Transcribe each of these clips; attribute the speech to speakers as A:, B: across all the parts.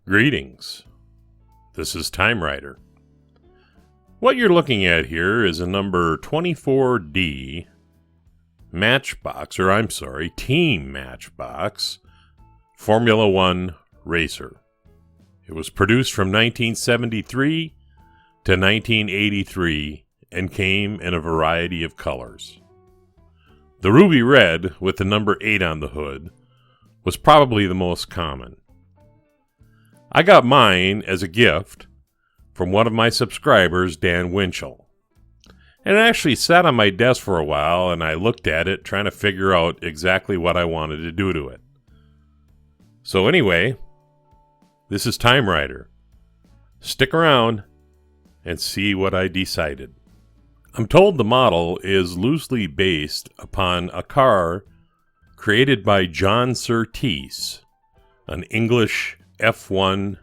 A: Greetings. This is TimeRider. What you're looking at here is a number 24D Team Matchbox Formula One racer. It was produced from 1973 to 1983 and came in a variety of colors. The ruby red with the number 8 on the hood was probably the most common. I got mine as a gift from one of my subscribers, Dan Winchell. And it actually sat on my desk for a while, and I looked at it trying to figure out exactly what I wanted to do to it. So anyway, this is TimeRider. Stick around and see what I decided. I'm told the model is loosely based upon a car created by John Surtees, an English F1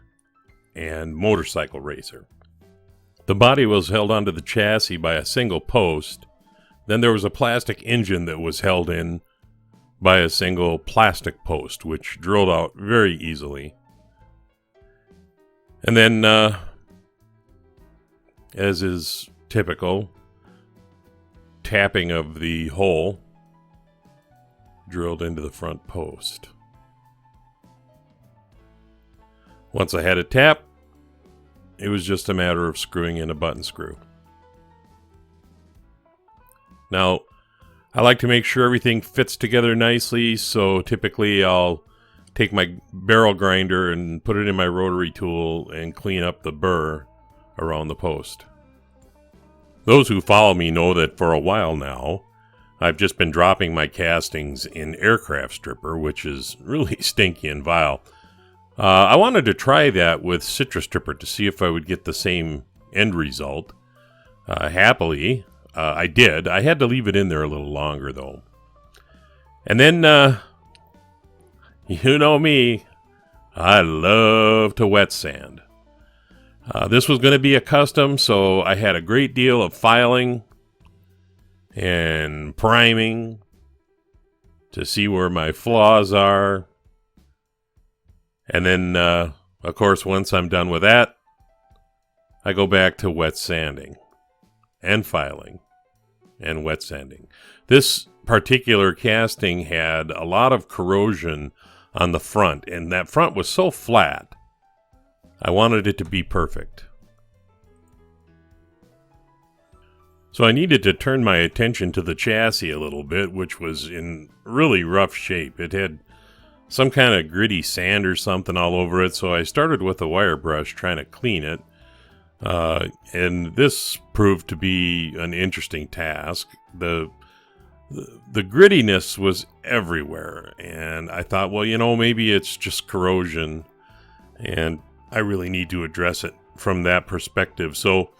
A: and motorcycle racer. The body was held onto the chassis by a single post. Then there was a plastic engine that was held in by a single plastic post, which drilled out very easily. And then, as is typical, tapping of the hole drilled into the front post. Once I had it tapped, it was just a matter of screwing in a button screw. Now, I like to make sure everything fits together nicely, so typically I'll take my barrel grinder and put it in my rotary tool and clean up the burr around the post. Those who follow me know that for a while now, I've just been dropping my castings in aircraft stripper, which is really stinky and vile. I wanted to try that with citrus stripper to see if I would get the same end result. Happily, I did. I had to leave it in there a little longer, though. And then, you know me, I love to wet sand. This was going to be a custom, so I had a great deal of filing and priming to see where my flaws are. And then, of course, once I'm done with that, I go back to wet sanding and filing and wet sanding. This particular casting had a lot of corrosion on the front, and that front was so flat, I wanted it to be perfect. So I needed to turn my attention to the chassis a little bit, which was in really rough shape. It had some kind of gritty sand or something all over it, so I started with a wire brush trying to clean it. And this proved to be an interesting task. The grittiness was everywhere, and I thought, well, maybe it's just corrosion, and I really need to address it from that perspective. So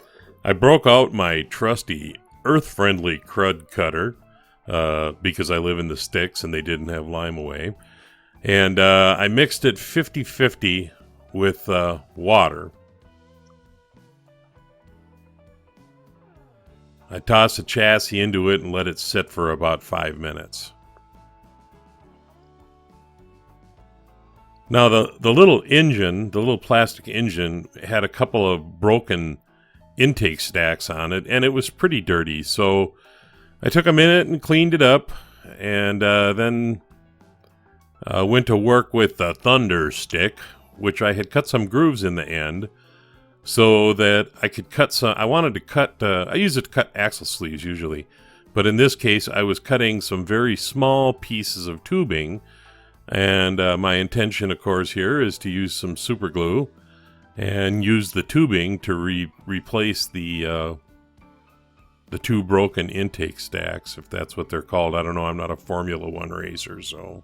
A: I broke out my trusty earth-friendly crud cutter, because I live in the sticks and they didn't have lime away. And I mixed it 50-50 with water. I tossed the chassis into it and let it sit for about 5 minutes. Now the little engine, the little plastic engine, had a couple of broken intake stacks on it, and it was pretty dirty. So I took a minute and cleaned it up, and then went to work with a thunder stick, which I had cut some grooves in the end so that I could cut some. I wanted to cut, I use it to cut axle sleeves usually, but in this case I was cutting some very small pieces of tubing, and my intention, of course, here is to use some super glue and use the tubing to replace the two broken intake stacks, if that's what they're called. I don't know, I'm not a Formula One racer, so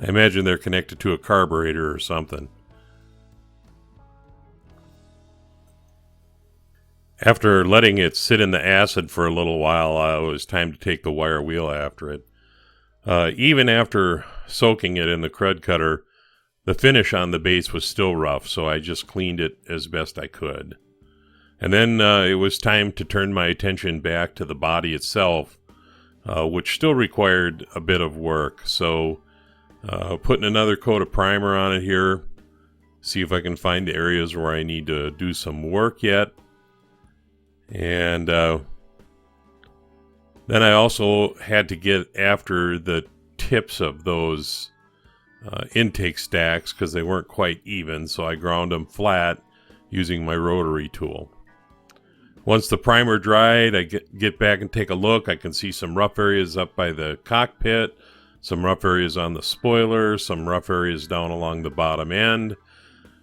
A: I imagine they're connected to a carburetor or something. After letting it sit in the acid for a little while, it was time to take the wire wheel after it. Even after soaking it in the crud cutter, the finish on the base was still rough, so I just cleaned it as best I could. And then it was time to turn my attention back to the body itself, which still required a bit of work. So putting another coat of primer on it here, see if I can find the areas where I need to do some work yet. And then I also had to get after the tips of those intake stacks because they weren't quite even, so I ground them flat using my rotary tool. Once the primer dried, I get back and take a look. I can see some rough areas up by the cockpit, some rough areas on the spoiler, some rough areas down along the bottom end.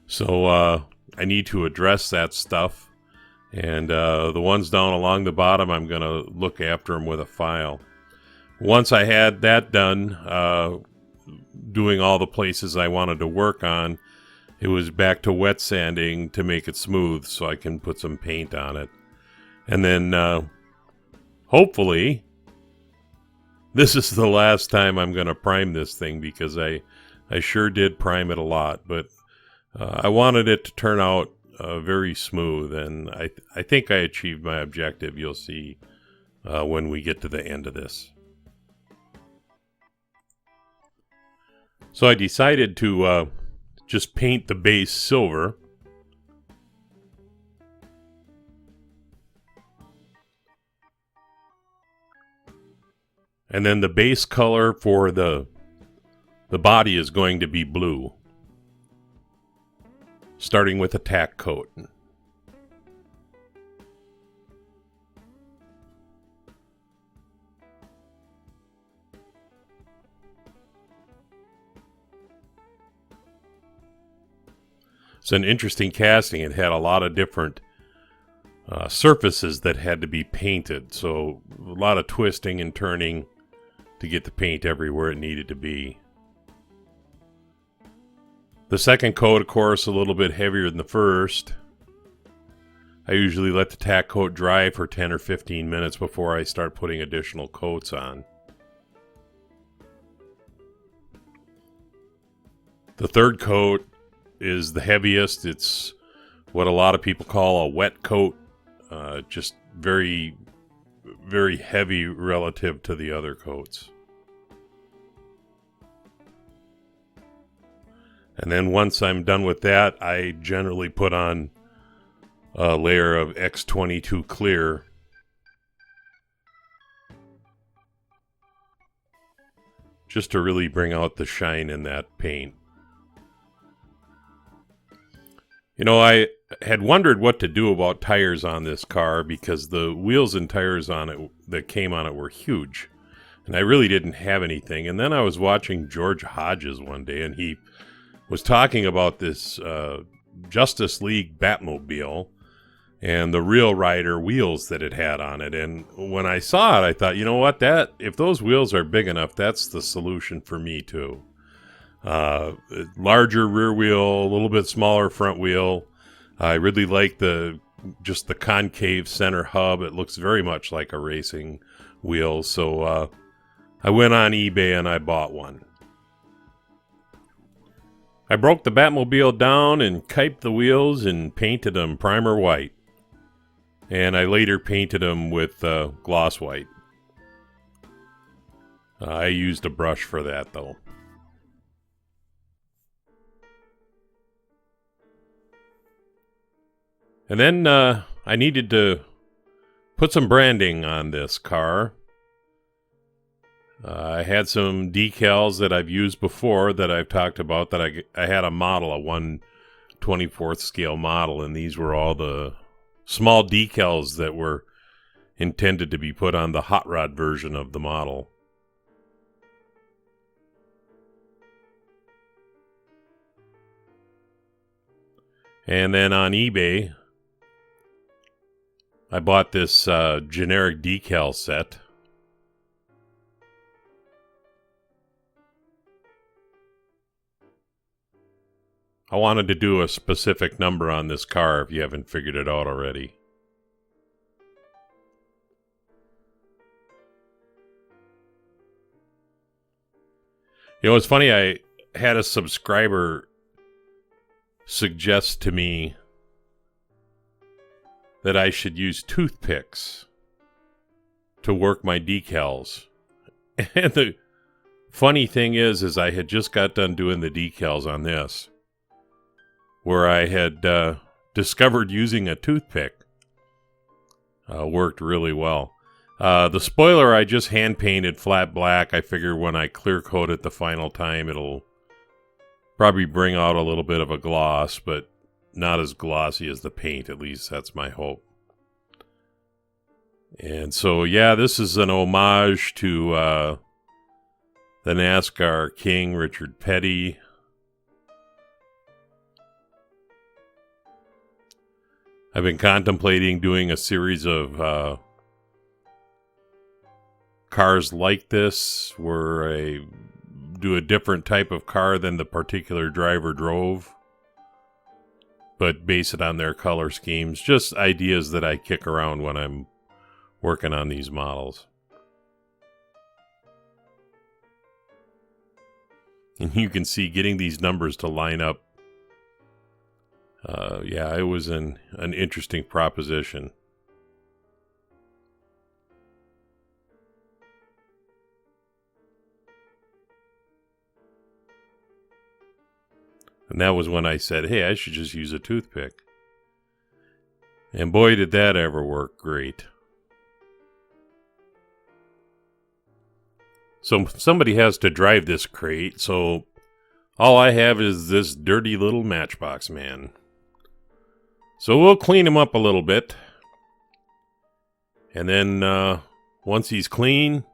A: So I need to address that stuff. And the ones down along the bottom, I'm going to look after them with a file. Once I had that done, doing all the places I wanted to work on, it was back to wet sanding to make it smooth so I can put some paint on it. And then, hopefully, this is the last time I'm going to prime this thing, because I sure did prime it a lot. But I wanted it to turn out very smooth, and I think I achieved my objective. You'll see when we get to the end of this. So I decided to just paint the base silver. And then the base color for the body is going to be blue, starting with a tack coat. It's an interesting casting. It had a lot of different surfaces that had to be painted, so a lot of twisting and turning to get the paint everywhere it needed to be. The second coat, of course, a little bit heavier than the first. I usually let the tack coat dry for 10 or 15 minutes before I start putting additional coats on. The third coat is the heaviest. It's what a lot of people call a wet coat. Just very, very heavy relative to the other coats. And then once I'm done with that, I generally put on a layer of X22 clear. Just to really bring out the shine in that paint. You know, I had wondered what to do about tires on this car, because the wheels and tires on it that came on it were huge. And I really didn't have anything. And then I was watching George Hodges one day, and he was talking about this Justice League Batmobile and the Real Rider wheels that it had on it. And when I saw it, I thought, you know what, that if those wheels are big enough, that's the solution for me too. Larger rear wheel, a little bit smaller front wheel. I really like just the concave center hub. It looks very much like a racing wheel. So I went on eBay and I bought one. I broke the Batmobile down and kiped the wheels and painted them primer white. And I later painted them with gloss white. I used a brush for that though. And then I needed to put some branding on this car. I had some decals that I've used before that I've talked about, that I had a model, a 1/24th scale model, and these were all the small decals that were intended to be put on the hot rod version of the model. And then on eBay, I bought this generic decal set. I wanted to do a specific number on this car, if you haven't figured it out already. You know, it's funny, I had a subscriber suggest to me that I should use toothpicks to work my decals. And the funny thing is I had just got done doing the decals on this, where I had discovered using a toothpick worked really well. The spoiler I just hand painted flat black. I figure when I clear coat it the final time, it'll probably bring out a little bit of a gloss, but not as glossy as the paint. At least that's my hope. And so, yeah, this is an homage to the NASCAR king, Richard Petty. I've been contemplating doing a series of cars like this, where I do a different type of car than the particular driver drove, but base it on their color schemes. Just ideas that I kick around when I'm working on these models. And you can see getting these numbers to line up. Yeah, it was an interesting proposition. And that was when I said, hey, I should just use a toothpick. And boy, did that ever work great. So somebody has to drive this crate, so all I have is this dirty little Matchbox man. So we'll clean him up a little bit. And then once he's clean,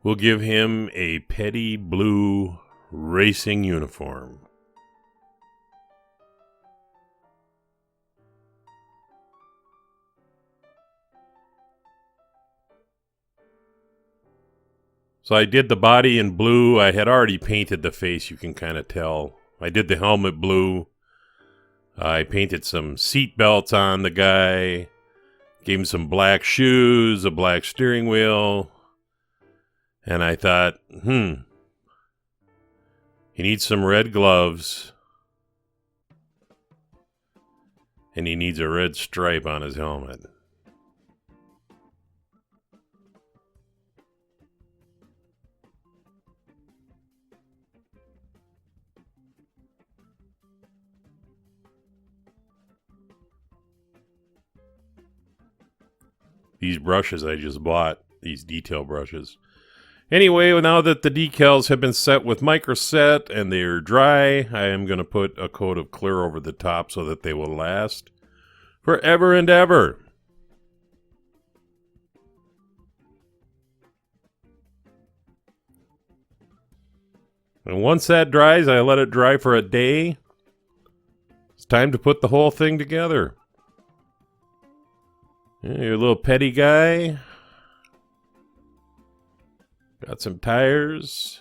A: we'll give him a petty blue racing uniform. So I did the body in blue. I had already painted the face, you can kind of tell. I did the helmet blue. I painted some seat belts on the guy. Gave him some black shoes, a black steering wheel. And I thought, he needs some red gloves. And he needs a red stripe on his helmet. These brushes I just bought, these detail brushes. Anyway, now that the decals have been set with microset and they're dry, I am going to put a coat of clear over the top so that they will last forever and ever. And once that dries, I let it dry for a day. It's time to put the whole thing together. Your little petty guy. Got some tires.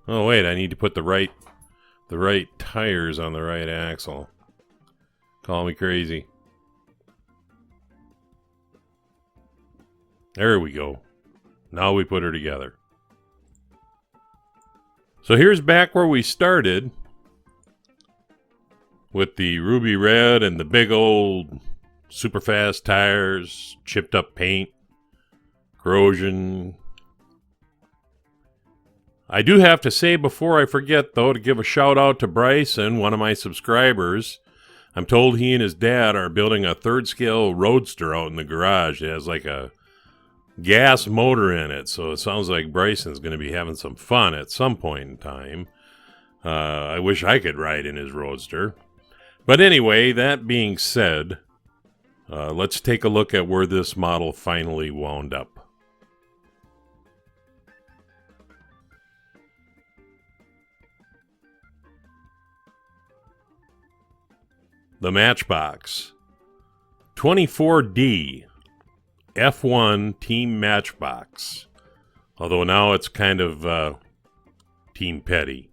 A: Oh wait, I need to put the right tires on the right axle. Call me crazy. There we go. Now we put her together. So here's back where we started, with the ruby red and the big old super fast tires, chipped up paint, corrosion. I do have to say before I forget, though, to give a shout out to Bryson, one of my subscribers. I'm told he and his dad are building a third scale roadster out in the garage. It has like a gas motor in it, so it sounds like Bryson's going to be having some fun at some point in time. I wish I could ride in his roadster. But anyway, that being said, let's take a look at where this model finally wound up. The Matchbox 24D F1 Team Matchbox. Although now it's kind of Team Petty.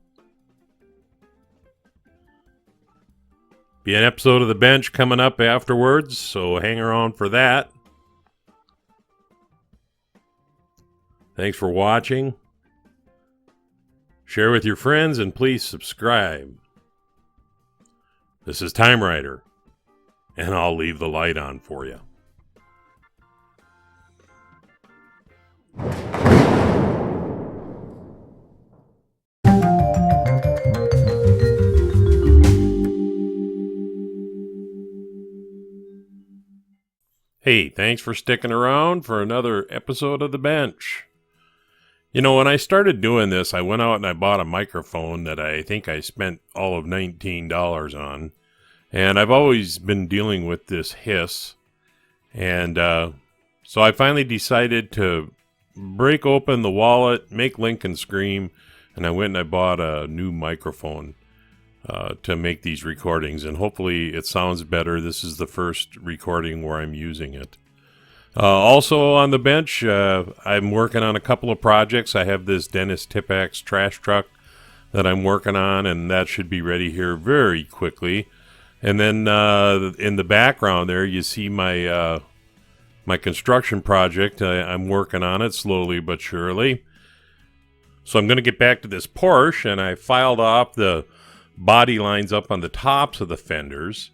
A: Be an episode of The Bench coming up afterwards, so hang around for that. Thanks for watching. Share with your friends and please subscribe. This is TimeRider, and I'll leave the light on for you. Hey, thanks for sticking around for another episode of The Bench. You know, when I started doing this, I went out and I bought a microphone that I think I spent all of $19 on. And I've always been dealing with this hiss. And so I finally decided to break open the wallet, make Lincoln scream, and I went and I bought a new microphone to make these recordings. And hopefully it sounds better. This is the first recording where I'm using it. Also on The Bench, I'm working on a couple of projects. I have this Dennis Tipax trash truck that I'm working on, and that should be ready here very quickly. And then in the background there, you see my my construction project. I'm working on it slowly but surely. So I'm going to get back to this Porsche, and I filed off the body lines up on the tops of the fenders.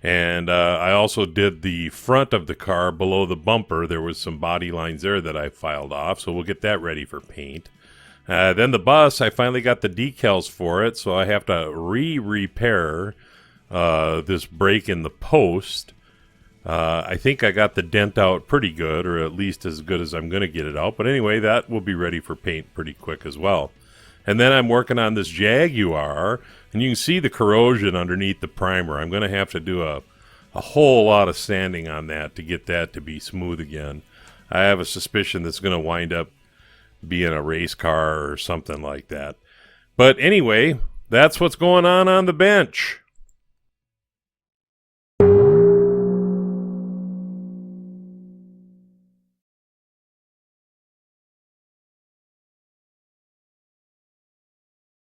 A: And I also did the front of the car below the bumper. There was some body lines there that I filed off, so we'll get that ready for paint. Then the bus, I finally got the decals for it, so I have to repair this break in the post. I think I got the dent out pretty good, or at least as good as I'm going to get it out. But anyway, that will be ready for paint pretty quick as well. And then I'm working on this Jaguar, and you can see the corrosion underneath the primer. I'm going to have to do a whole lot of sanding on that to get that to be smooth again. I have a suspicion that's going to wind up being a race car or something like that. But anyway, that's what's going on The Bench.